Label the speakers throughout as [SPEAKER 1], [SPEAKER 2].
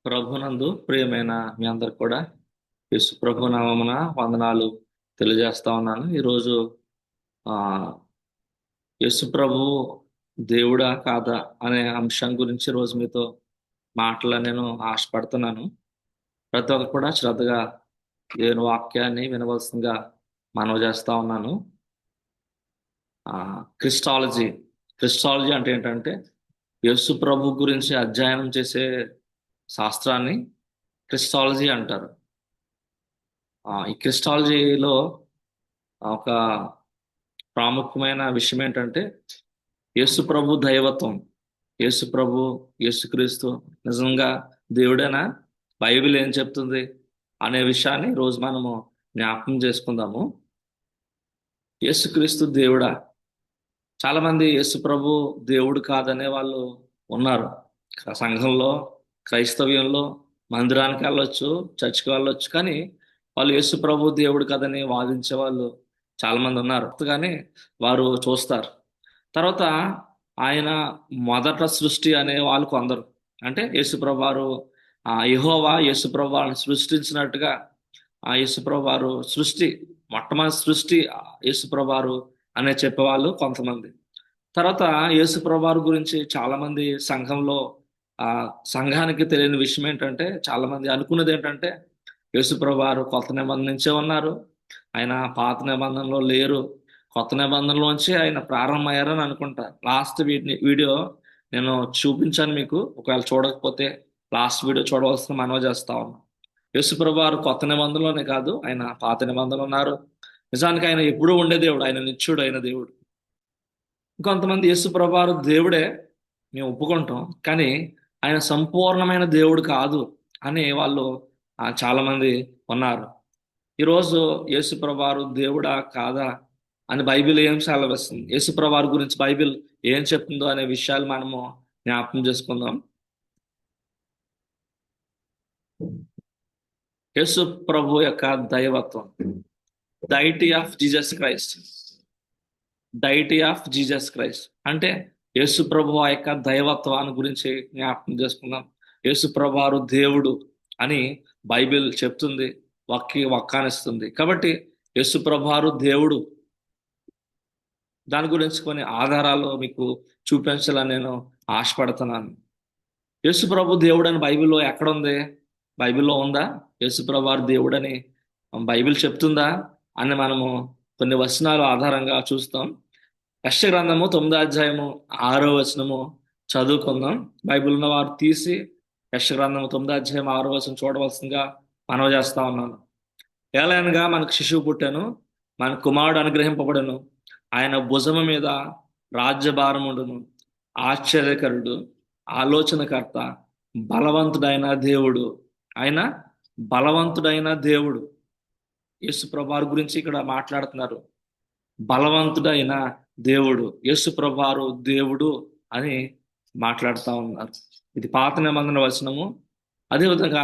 [SPEAKER 1] ప్రభునందు ప్రియమైన మీ అందరికి కూడా యేసు ప్రభు నామమున వందనాలు తెలియజేస్తా ఉన్నాను. ఈరోజు ఆ యేసు ప్రభు దేవుడా కాదా అనే అంశం గురించి రోజు మీతో నేను ఆశపడుతున్నాను. ప్రతి ఒక్కరు కూడా శ్రద్ధగా దేవుని వాక్యాన్ని వినవలసిందిగా మనవి చేస్తా ఉన్నాను. ఆ క్రిస్టాలజీ క్రిస్టాలజీ అంటే ఏంటంటే యేసు ప్రభు గురించి అధ్యయనం చేసే శాస్త్రాన్ని క్రిస్టాలజీ అంటారు. ఈ క్రిస్టాలజీలో ఒక ప్రాముఖ్యమైన విషయం ఏంటంటే యేసు ప్రభు దైవత్వం, యేసు ప్రభు, యేసుక్రీస్తు నిజంగా దేవుడేనా, బైబిల్ ఏం చెప్తుంది అనే విషయాన్ని రోజు మనము జ్ఞాపకం చేసుకుందాము. యేసుక్రీస్తు దేవుడా? చాలా మంది యేసు ప్రభు దేవుడు కాదనే వాళ్ళు ఉన్నారు. సంఘంలో, క్రైస్తవ్యంలో మందిరానికి వెళ్ళొచ్చు, చర్చికి వెళ్ళొచ్చు, కానీ వాళ్ళు యేసు ప్రభు దేవుడు కాదని వాదించే వాళ్ళు చాలా మంది ఉన్నారు. కానీ వారు చూస్తారు. తర్వాత ఆయన మొదట సృష్టి అనే వాళ్ళు కొందరు, అంటే యేసుప్రభు వారు యెహోవా యేసుప్రభు వారిని సృష్టించినట్టుగా ఆ యేసుప్రభు వారు సృష్టి, మొట్టమొదటి సృష్టి యేసుప్రభు వారు అనే చెప్పేవాళ్ళు కొంతమంది. తర్వాత యేసుప్రభు వారి గురించి చాలా మంది సంఘంలో సంఘానికి తెలియని విషయం ఏంటంటే, చాలా మంది అనుకున్నది ఏంటంటే యేసుప్రభు వారు కొత్త నిబంధన నుంచే ఉన్నారు, ఆయన పాత నిబంధనలో లేరు, కొత్త నిబంధనలోంచి ఆయన ప్రారంభమయ్యారని అనుకుంటా. లాస్ట్ వీడియో నేను చూపించాను మీకు. ఒకవేళ చూడకపోతే లాస్ట్ వీడియో చూడవలసిన మనవి చేస్తా ఉన్నాను. యేసుప్రభు వారు కొత్త నిబంధనలోనే కాదు, ఆయన పాత నిబంధనలు ఉన్నారు. నిజానికి ఆయన ఎప్పుడూ ఉండే దేవుడు, ఆయన నిత్యుడు అయిన దేవుడు. ఇంకొంతమంది యేసుప్రభు వారు దేవుడే, మేము ఒప్పుకుంటాం, కానీ ఆయన సంపూర్ణమైన దేవుడు కాదు అని వాళ్ళు చాలా మంది ఉన్నారు. ఈరోజు యేసుప్రభు వారు దేవుడా కాదా అని బైబిల్ ఏం సెలవిస్తుంది, యేసుప్రభు వారి గురించి బైబిల్ ఏం చెప్తుందో అనే విషయాలు మనము జ్ఞాపకం చేసుకుందాం. యేసు ప్రభు యొక్క దైవత్వం, deity of Jesus Christ. Deity of Jesus Christ అంటే యేసు ప్రభు ఆ యొక్క దైవత్వాన్ని గురించి జ్ఞాపకం చేసుకుందాం. యేసు ప్రభు వారు దేవుడు అని బైబిల్ చెప్తుంది, వక్కానిస్తుంది. కాబట్టి యేసు ప్రభు వారు దేవుడు, దాని గురించి కొన్ని ఆధారాలు మీకు చూపించాలని నేను ఆశపడుతున్నాను. యేసు ప్రభు దేవుడు అని బైబిల్లో ఎక్కడుంది? బైబిల్లో ఉందా యేసు ప్రభు వారు దేవుడని బైబిల్ చెప్తుందా అని మనము కొన్ని వచనాల ఆధారంగా చూస్తాం. యెషయా గ్రంథము 9వ అధ్యాయము 6వ వచనము చదువుకుందాం. బైబిల్ ఉన్న వారు తీసి యెషయా గ్రంథము 9వ అధ్యాయం 6వ వచనం చూడవలసిందిగా మనవి చేస్తా ఉన్నాను. ఏలయనగా మనకు శిశువు పుట్టాను, మన కుమారుడు అనుగ్రహింపబడను, ఆయన భుజము మీద రాజ్యభారముండును, ఆశ్చర్యకరుడు, ఆలోచనకర్త, బలవంతుడైన దేవుడు. ఆయన బలవంతుడైన దేవుడు. యేసు ప్రభువారి గురించి ఇక్కడ మాట్లాడుతున్నారు. బలవంతుడైన దేవుడు, యేసు ప్రభువారు దేవుడు అని మాట్లాడుతూ ఉన్నారు. ఇది పాత నిబంధన వచనము. అదేవిధంగా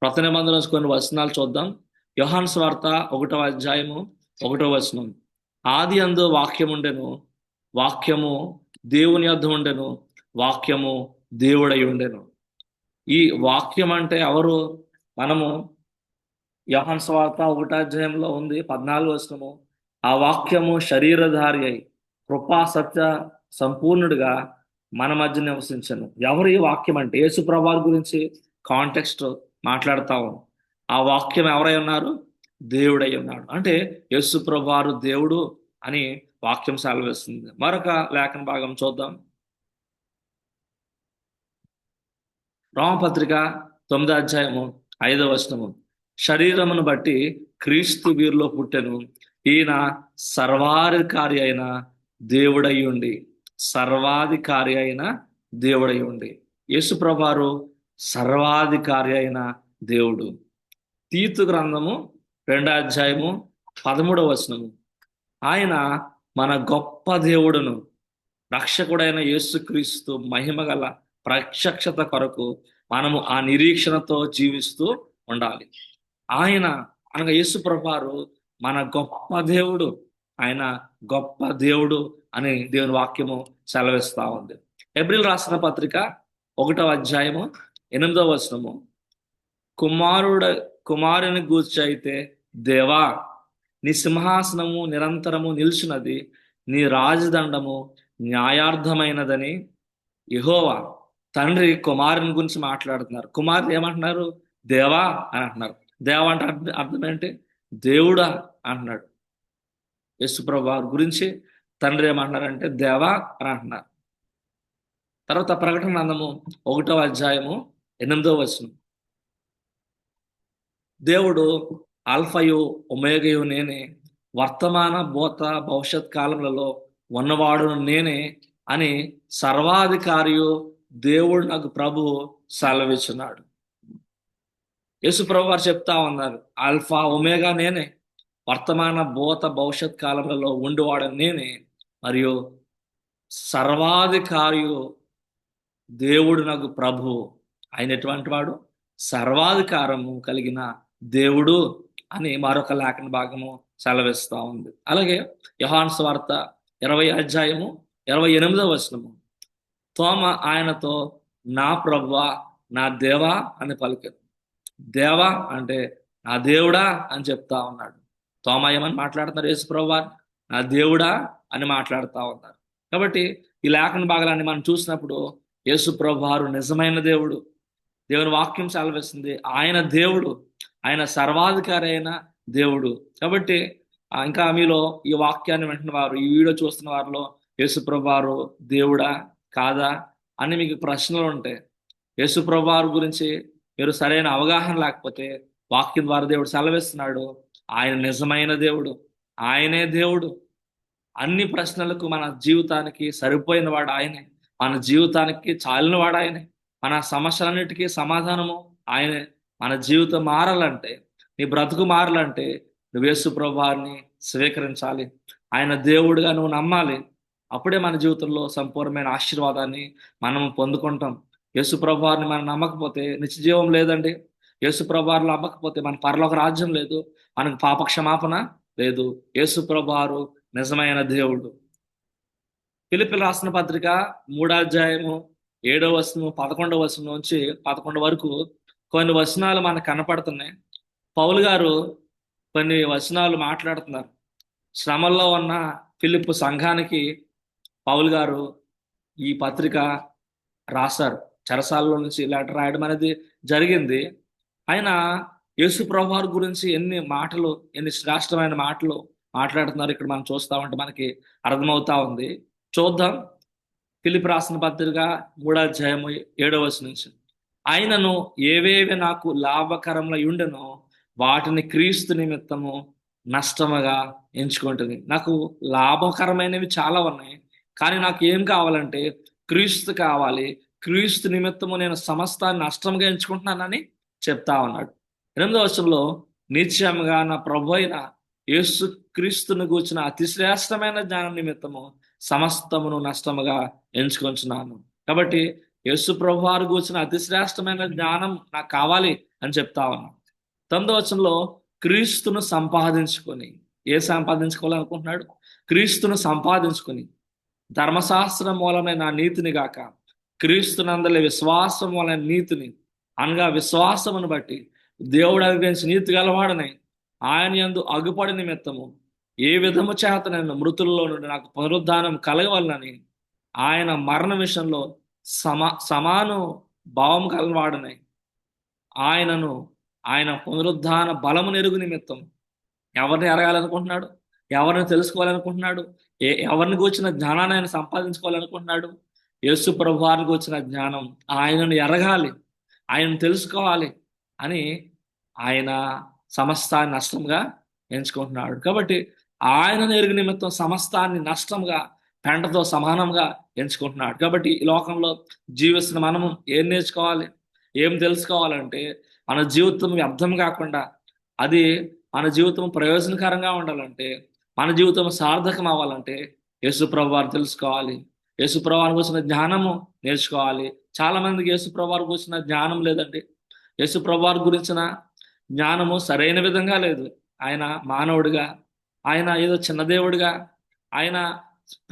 [SPEAKER 1] కొత్త నిబంధన కొన్ని వచనాలు చూద్దాం. యోహాను సువార్త 1వ అధ్యాయము 1వ వచనం. ఆది అందు వాక్యం ఉండెను, వాక్యము దేవుని యొద్ద ఉండెను, వాక్యము దేవుడై ఉండెను. ఈ వాక్యం అంటే ఎవరు? మనము యోహాను సువార్త 1వ అధ్యాయంలో ఉంది 14వ వచనము. ఆ వాక్యము శరీరధారి అయి కృపా సత్య సంపూర్ణుడిగా మన మధ్య నివసించను. ఎవరు ఈ వాక్యం అంటే? యేసు ప్రభువారి గురించి కాంటెక్స్ట్ మాట్లాడతాము. ఆ వాక్యం ఎవరై ఉన్నారు? దేవుడై ఉన్నాడు. అంటే యేసు ప్రభువారు దేవుడు అని వాక్యం సెలవిస్తుంది. మరొక లేఖన భాగం చూద్దాం. రోమపత్రిక 9వ అధ్యాయము 5వ వచనము. శరీరమును బట్టి క్రీస్తు వీరిలో పుట్టెను, ఈయన సర్వాధికారి అయిన దేవుడై ఉండి, సర్వాధికారి అయిన దేవుడై ఉండి. యేసు ప్రభువారు సర్వాధికారి అయిన దేవుడు. తీతు గ్రంథము 2వ అధ్యాయము 13వ వచనము. ఆయన మన గొప్ప దేవుడును రక్షకుడైన యేసుక్రీస్తు మహిమ గల ప్రత్యక్షత కొరకు మనము ఆ నిరీక్షణతో జీవిస్తూ ఉండాలి. ఆయన అనగా యేసు ప్రభువారు మన గొప్ప దేవుడు, ఆయన గొప్ప దేవుడు అని దేవుని వాక్యము సెలవిస్తా ఉంది. హెబ్రీయులకు రాసిన పత్రిక 1వ అధ్యాయము 8వ వచనము. కుమారుడ కుమారుని గూర్చి అయితే, దేవా, నీ సింహాసనము నిరంతరము నిలుచున్నది, నీ రాజదండము న్యాయార్థమైనదని యెహోవా. తండ్రి కుమారుని గురించి మాట్లాడుతున్నారు. కుమారుడు ఏమంటున్నారు? దేవా అని అంటున్నారు. దేవా అంటే అర్థం ఏంటి? దేవుడా అంటున్నాడు. యేసుప్రభు వారి గురించి తండ్రి ఏమంటున్నారంటే దేవా అని అంటున్నారు. తర్వాత ప్రకటన గ్రంథము 1వ అధ్యాయము 8వ వచనం. దేవుడు ఆల్ఫయు ఒమేగయు నేనే, వర్తమాన భూత భవిష్యత్ కాలములలో ఉన్నవాడును నేనే అని సర్వాధికారియు దేవుడు నాకు ప్రభువు సెలవిస్తున్నాడు. యేసు ప్రభు వారు చెప్తా ఉన్నారు, ఆల్ఫా ఒమేగా నేనే, వర్తమాన భూత భవిష్యత్ కాలములలో ఉండివాడు నేనే, మరియు సర్వాధికారియు దేవుడు నాకు ప్రభు. ఆయన ఎటువంటి వాడు? సర్వాధికారము కలిగిన దేవుడు అని మరొక లేఖన భాగము సెలవిస్తా ఉంది. అలాగే యోహాను సువార్త 20వ అధ్యాయము 28వ వచనము. తోమ ఆయనతో, నా ప్రభువా, నా దేవా అని పలికారు. దేవా అంటే నా దేవుడా అని చెప్తా ఉన్నాడు. తోమ ఏమని మాట్లాడుతున్నారు? యేసు ప్రభువారు నా దేవుడా అని మాట్లాడుతా ఉన్నారు. కాబట్టి ఈ లేఖన భాగాలన్నీ మనం చూసినప్పుడు యేసు ప్రభువారు నిజమైన దేవుడు. దేవుని వాక్యం సెలవిస్తుంది ఆయన దేవుడు, ఆయన సర్వాధికారి అయిన దేవుడు. కాబట్టి ఇంకా మీలో ఈ వాక్యాన్ని వింటున్న వారు, ఈ వీడియో చూస్తున్న వారిలో యేసు ప్రభువారు దేవుడా కాదా అని మీకు ప్రశ్నలు ఉంటాయి. యేసు ప్రభువారు గురించి మీరు సరైన అవగాహన లేకపోతే వాక్యం ద్వారా దేవుడు సెలవిస్తున్నాడు ఆయన నిజమైన దేవుడు, ఆయనే దేవుడు. అన్ని ప్రశ్నలకు మన జీవితానికి సరిపోయిన వాడు ఆయనే, మన జీవితానికి చాలిన వాడు ఆయనే, మన సమస్యలన్నిటికీ సమాధానము ఆయనే. మన జీవితం మారాలంటే, నీ బ్రతుకు మారాలంటే నువ్వు యేసు ప్రభువారిని స్వీకరించాలి. ఆయన దేవుడిగా నువ్వు నమ్మాలి. అప్పుడే మన జీవితంలో సంపూర్ణమైన ఆశీర్వాదాన్ని మనం పొందుకుంటాం. యేసు ప్రభువారిని మనం నమ్మకపోతే నిత్య జీవం లేదండి. యేసు ప్రభువారిని నమ్మకపోతే మన పరలోక రాజ్యం లేదు, మనకు పాప క్షమాపణ లేదు. యేసు ప్రభువారు నిజమైన దేవుడు. ఫిలిప్పీయులకు రాసిన పత్రిక 3వ అధ్యాయము 7వ వచనం 11వ వచనం నుంచి 11 వరకు కొన్ని వచనాలు మనకు కనపడుతున్నాయి. పౌలు గారు కొన్ని వచనాలు మాట్లాడుతున్నారు. శ్రమల్లో ఉన్న ఫిలిప్పు సంఘానికి పౌలు గారు ఈ పత్రిక రాశారు. చెరసాలలో నుంచి లెటర్ రాయడం అనేది జరిగింది. ఆయన యేసు ప్రభువారి గురించి ఎన్ని మాటలు, ఎన్ని శ్రేష్టమైన మాటలు మాట్లాడుతున్నారు ఇక్కడ మనం చూస్తా ఉంటే మనకి అర్థమవుతా ఉంది. చూద్దాం. ఫిలిప్పీ రాసిన పత్రిక 3వ అధ్యాయము 7వ వచనం నుంచి. ఆయనను ఏవేవి నాకు లాభకరములై ఉండెనో వాటిని క్రీస్తు నిమిత్తము నష్టముగా ఎంచుకుంటుంది. నాకు లాభకరమైనవి చాలా ఉన్నాయి, కానీ నాకు ఏం కావాలంటే క్రీస్తు కావాలి. క్రీస్తు నిమిత్తము నేను సమస్తాన్ని నష్టంగా ఎంచుకుంటున్నానని చెప్తా ఉన్నాడు. 8వ వచనంలో, నిత్యముగా నా ప్రభు అయిన యేసు క్రీస్తును గూర్చిన అతి శ్రేష్టమైన జ్ఞానం నిమిత్తము సమస్తమును నష్టముగా ఎంచుకొంచున్నాను. కాబట్టి యేసు ప్రభు వారు గూర్చిన అతి శ్రేష్టమైన జ్ఞానం నాకు కావాలి అని చెప్తా ఉన్నాను. 9వ వచనంలో, క్రీస్తును సంపాదించుకొని, ఏ సంపాదించుకోవాలనుకుంటున్నాడు? క్రీస్తును సంపాదించుకొని ధర్మశాస్త్రం మూలమైన నా నీతిని గాక క్రీస్తునందలి విశ్వాసం వలన నీతిని, అనగా విశ్వాసమును బట్టి దేవుడు అనుగ్రహించి నీతి గలవాడని ఆయన యందు అగుపడి నిమిత్తము ఏ విధము చేత నేను మృతుల్లో నుండి నాకు పునరుద్ధానం కలగవలనని ఆయన మరణ విషయంలో సమాను భావం కలవాడని ఆయన పునరుద్ధాన బలము నెరుగు నిమిత్తం ఎవరిని ఎరగాలనుకుంటున్నాడు? ఎవరిని తెలుసుకోవాలనుకుంటున్నాడు? ఎవరిని కూర్చిన జ్ఞానాన్ని ఆయన సంపాదించుకోవాలనుకుంటున్నాడు? యేసు ప్రభు వారికి వచ్చిన జ్ఞానం, ఆయనను ఎరగాలి, ఆయనను తెలుసుకోవాలి అని ఆయన సమస్తాన్ని నష్టంగా ఎంచుకుంటున్నాడు. కాబట్టి ఆయనను ఎరుగు నిమిత్తం సమస్తాన్ని నష్టంగా, పెంటతో సమానంగా ఎంచుకుంటున్నాడు. కాబట్టి ఈ లోకంలో జీవిస్తున్న మనము ఏం నేర్చుకోవాలి, ఏం తెలుసుకోవాలంటే మన జీవితం వ్యర్థం కాకుండా, అది మన జీవితం ప్రయోజనకరంగా ఉండాలంటే, మన జీవితం సార్థకం అవ్వాలంటే యేసు ప్రభు వారు తెలుసుకోవాలి. యేసు ప్రభు వారికి వచ్చిన జ్ఞానము నేర్చుకోవాలి. చాలా మందికి యేసు ప్రభు వారికి వచ్చిన జ్ఞానం లేదండి. యేసు ప్రభు వారి గురించిన జ్ఞానము సరైన విధంగా లేదు. ఆయన మానవుడిగా, ఆయన ఏదో చిన్న దేవుడిగా, ఆయన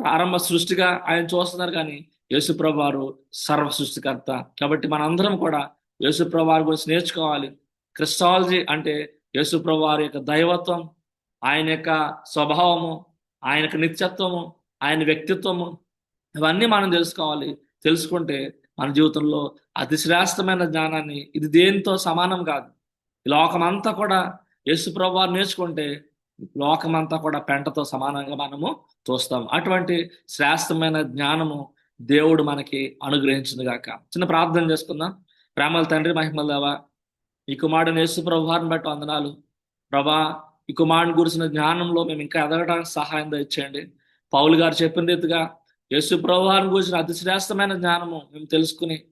[SPEAKER 1] ప్రారంభ సృష్టిగా ఆయన చూస్తున్నారు, కానీ యేసు ప్రభు వారు సర్వ సృష్టికర్త. కాబట్టి మనందరం కూడా యేసు ప్రభు వారి గురించి నేర్చుకోవాలి. క్రిస్టాలజీ అంటే యేసు ప్రభు వారి యొక్క దైవత్వం, ఆయన యొక్క స్వభావము, ఆయన యొక్క నిత్యత్వము, ఆయన వ్యక్తిత్వము, ఇవన్నీ మనం తెలుసుకోవాలి. తెలుసుకుంటే మన జీవితంలో అతి శ్రేష్టమైన జ్ఞానాన్ని, ఇది దేనితో సమానం కాదు. ఈ లోకమంతా కూడా యేసు ప్రభు వారు నేర్చుకుంటే లోకమంతా కూడా పెంటతో సమానంగా మనము చూస్తాం. అటువంటి శ్రేష్టమైన జ్ఞానము దేవుడు మనకి అనుగ్రహించింది గాక. చిన్న ప్రార్థన చేసుకుందాం. ప్రేమల తండ్రి, మహిమల దేవా, ఈ కుమారుడు యేసు ప్రభు వారిని బట్టి వందనాలు. ప్రభా, ఈ కుమారుని గురించిన జ్ఞానంలో మేము ఇంకా ఎదగడానికి సహాయం దయచేయండి. పౌలు గారు చెప్పిన రీతిగా యేసు ప్రభు వారిని గురించిన అతి శ్రేష్టమైన జ్ఞానము మేము తెలుసుకుని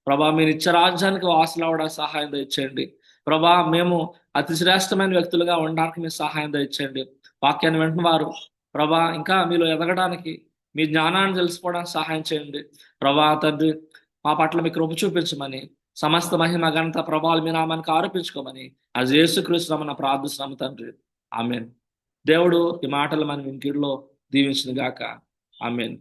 [SPEAKER 1] ప్రభా, మీ నిత్య రాజ్యానికి వాసులు అవడానికి సహాయం దయచేయండి. ప్రభా, మేము అతి శ్రేష్టమైన వ్యక్తులుగా ఉండడానికి మీ సహాయం దయచేయండి. వాక్యాన్ని వెంటనే వారు ప్రభా ఇంకా మీలో ఎదగడానికి, మీ జ్ఞానాన్ని తెలుసుకోవడానికి సహాయం చేయండి. ప్రభా తండ్రి, మా పట్ల మీ కృప చూపించమని, సమస్త మహిమ ఘనత ప్రభావాలు మీ నామానికి ఆరోపించుకోమని అది యేసుక్రీస్తు నామమున ప్రార్థిస్తున్నాము తండ్రి. ఆమేన్. దేవుడు ఈ మాటలు మన ఇంటిలో దీవించును గాక. ఆమేన్.